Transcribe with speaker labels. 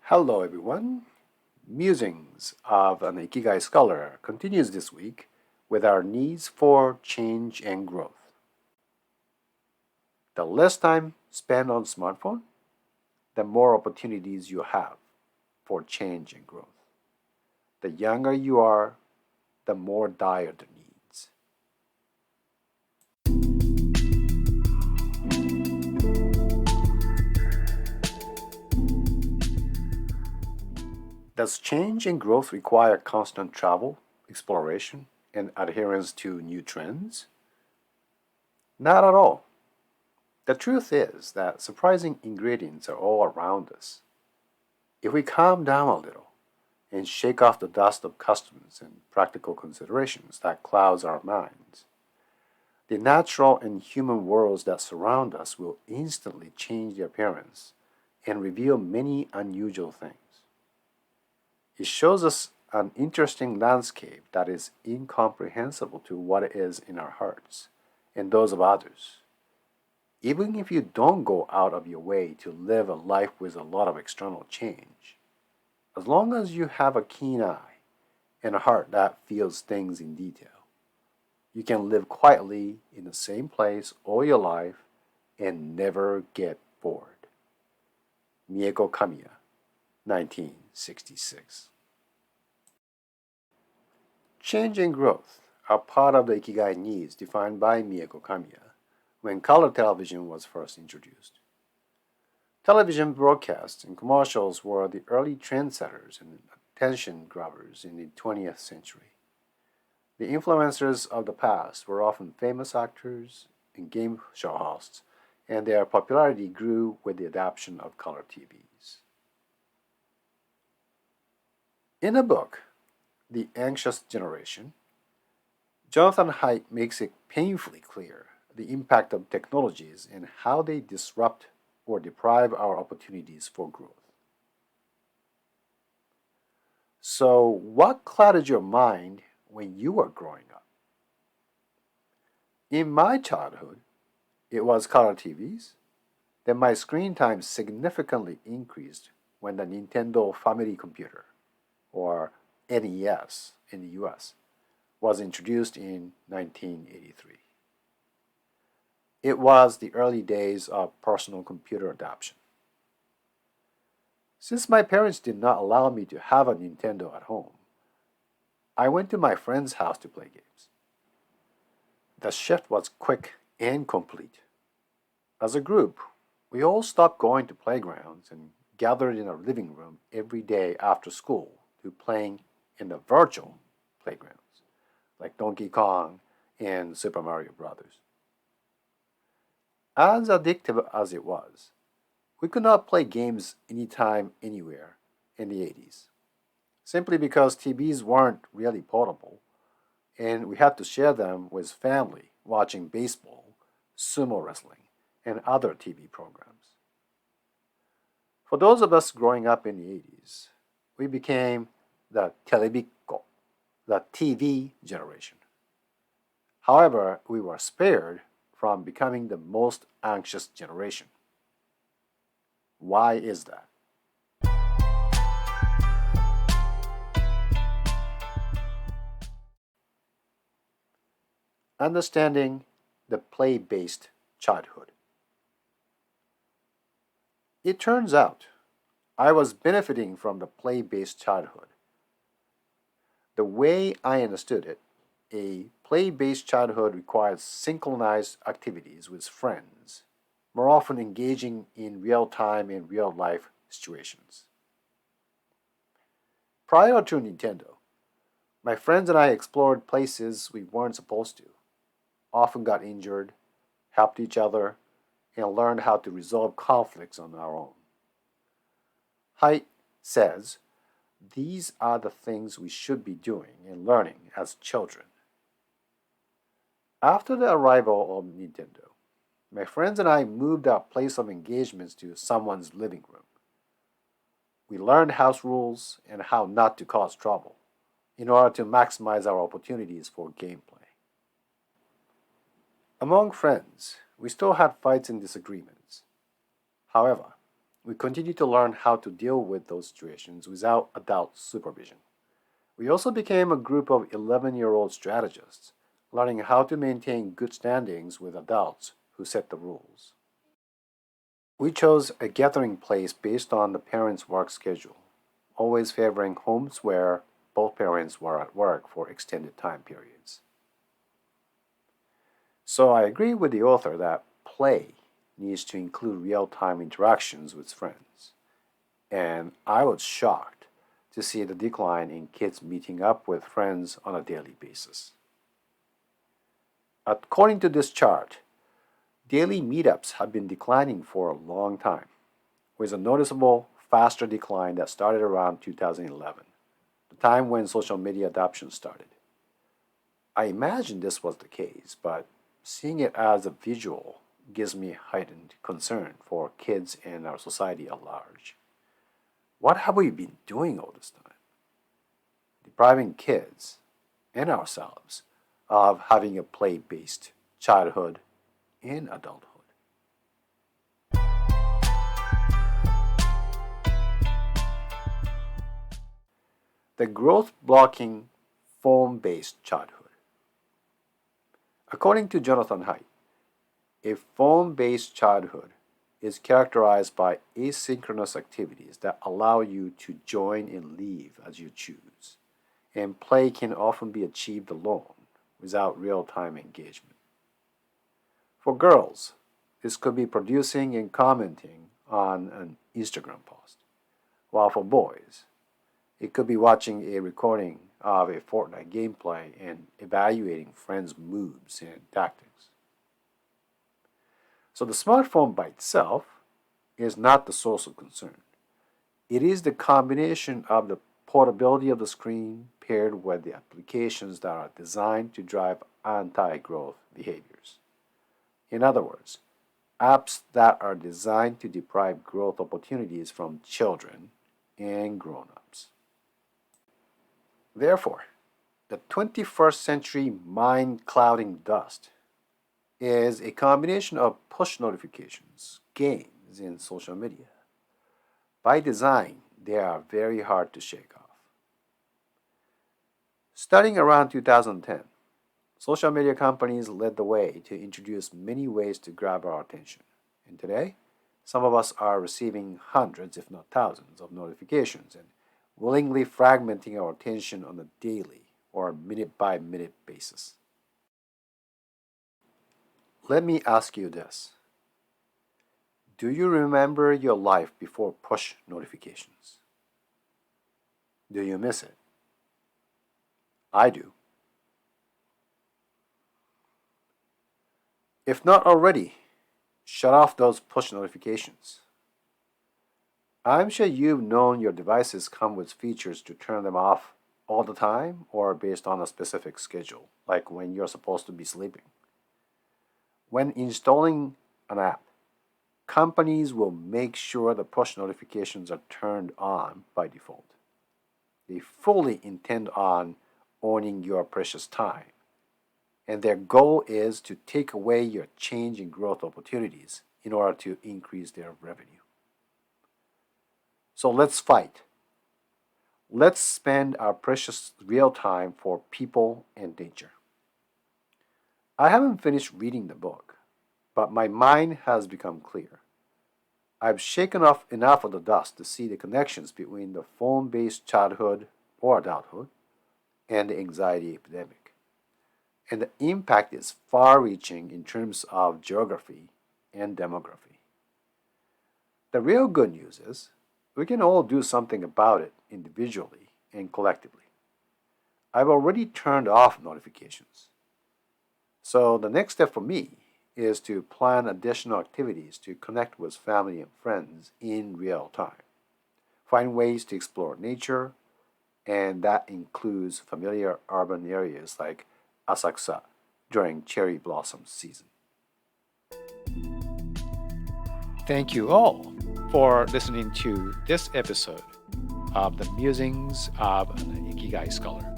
Speaker 1: Hello, everyone. Musings of an Ikigai Scholar continues this week with our needs for change and growth. The less time spent on smartphone, the more opportunities you have for change and growth. The younger you are, the more dire the needs. Does change and growth require constant travel, exploration, and adherence to new trends? Not at all. The truth is that surprising ingredients are all around us. If we calm down a little and shake off the dust of customs and practical considerations that clouds our minds, the natural and human worlds that surround us will instantly change their appearance and reveal many unusual things. It shows us an interesting landscape that is incomprehensible to what it is in our hearts and those of others. Even if you don't go out of your way to live a life with a lot of external change, as long as you have a keen eye and a heart that feels things in detail, you can live quietly in the same place all your life and never get bored. Mieko Kamiya, 1966. Change and growth are part of the Ikigai needs defined by Mieko Kamiya when color television was first introduced. Television broadcasts and commercials were the early trendsetters and attention grabbers in the 20th century. The influencers of the past were often famous actors and game show hosts, and their popularity grew with the adoption of color TVs. In a book, The Anxious Generation, Jonathan Haidt makes it painfully clear the impact of technologies and how they disrupt or deprive our opportunities for growth. So, what clouded your mind when you were growing up? In my childhood, it was color TVs. Then my screen time significantly increased when the Nintendo Family Computer, or NES in the US, was introduced in 1983. It was the early days of personal computer adoption. Since my parents did not allow me to have a Nintendo at home, I went to my friend's house to play games. The shift was quick and complete. As a group, we all stopped going to playgrounds and gathered in our living room every day after school to playing in the virtual playgrounds, like Donkey Kong and Super Mario Brothers. As addictive as it was, we could not play games anytime, anywhere in the 80s, simply because TVs weren't really portable, and we had to share them with family watching baseball, sumo wrestling, and other TV programs. For those of us growing up in the 80s, we became the telebikko, the TV generation. However, we were spared from becoming the most anxious generation. Why is that? Understanding the play based childhood. It turns out I was benefiting from the play based childhood. The way I understood it, a play based childhood requires synchronized activities with friends, more often engaging in real time and real life situations. Prior to Nintendo, my friends and I explored places we weren't supposed to, often got injured, helped each other, and learned how to resolve conflicts on our own. Haidt says these are the things we should be doing and learning as children. After the arrival of Nintendo, my friends and I moved our place of engagements to someone's living room. We learned house rules and how not to cause trouble in order to maximize our opportunities for gameplay. Among friends, we still had fights and disagreements. However, we continue to learn how to deal with those situations without adult supervision. We also became a group of 11-year-old strategists, learning how to maintain good standings with adults who set the rules. We chose a gathering place based on the parents' work schedule, always favoring homes where both parents were at work for extended time periods. So I agree with the author that play needs to include real-time interactions with friends. And I was shocked to see the decline in kids meeting up with friends on a daily basis. According to this chart, daily meetups have been declining for a long time, with a noticeable faster decline that started around 2011, the time when social media adoption started. I imagine this was the case, but seeing it as a visual gives me heightened concern for kids and our society at large. What have we been doing all this time? Depriving kids and ourselves of having a play-based childhood and adulthood. The growth blocking phone-based childhood. According to Jonathan Haidt, a phone-based childhood is characterized by asynchronous activities that allow you to join and leave as you choose, and play can often be achieved alone without real-time engagement. For girls, this could be producing and commenting on an Instagram post, while for boys, it could be watching a recording of a Fortnite gameplay and evaluating friends' moves and tactics. So the smartphone by itself is not the source of concern. It is the combination of the portability of the screen paired with the applications that are designed to drive anti-growth behaviors. In other words, apps that are designed to deprive growth opportunities from children and grown-ups. Therefore, the 21st century mind-clouding dust is a combination of push notifications, games, and social media. By design, they are very hard to shake off. Starting around 2010, social media companies led the way to introduce many ways to grab our attention. And today, some of us are receiving hundreds, if not thousands, of notifications and willingly fragmenting our attention on a daily or minute-by-minute basis. Let me ask you this. Do you remember your life before push notifications? Do you miss it? I do. If not already, shut off those push notifications. I'm sure you've known your devices come with features to turn them off all the time or based on a specific schedule, like when you're supposed to be sleeping. When installing an app, companies will make sure the push notifications are turned on by default. They fully intend on owning your precious time, and their goal is to take away your change in growth opportunities in order to increase their revenue. So let's fight. Let's spend our precious real time for people and nature. I haven't finished reading the book, but my mind has become clear. I've shaken off enough of the dust to see the connections between the phone-based childhood or adulthood and the anxiety epidemic. And the impact is far-reaching in terms of geography and demography. The real good news is we can all do something about it individually and collectively. I've already turned off notifications. So the next step for me is to plan additional activities to connect with family and friends in real time. Find ways to explore nature, and that includes familiar urban areas like Asakusa during cherry blossom season. Thank you all for listening to this episode of the Musings of an Ikigai Scholar.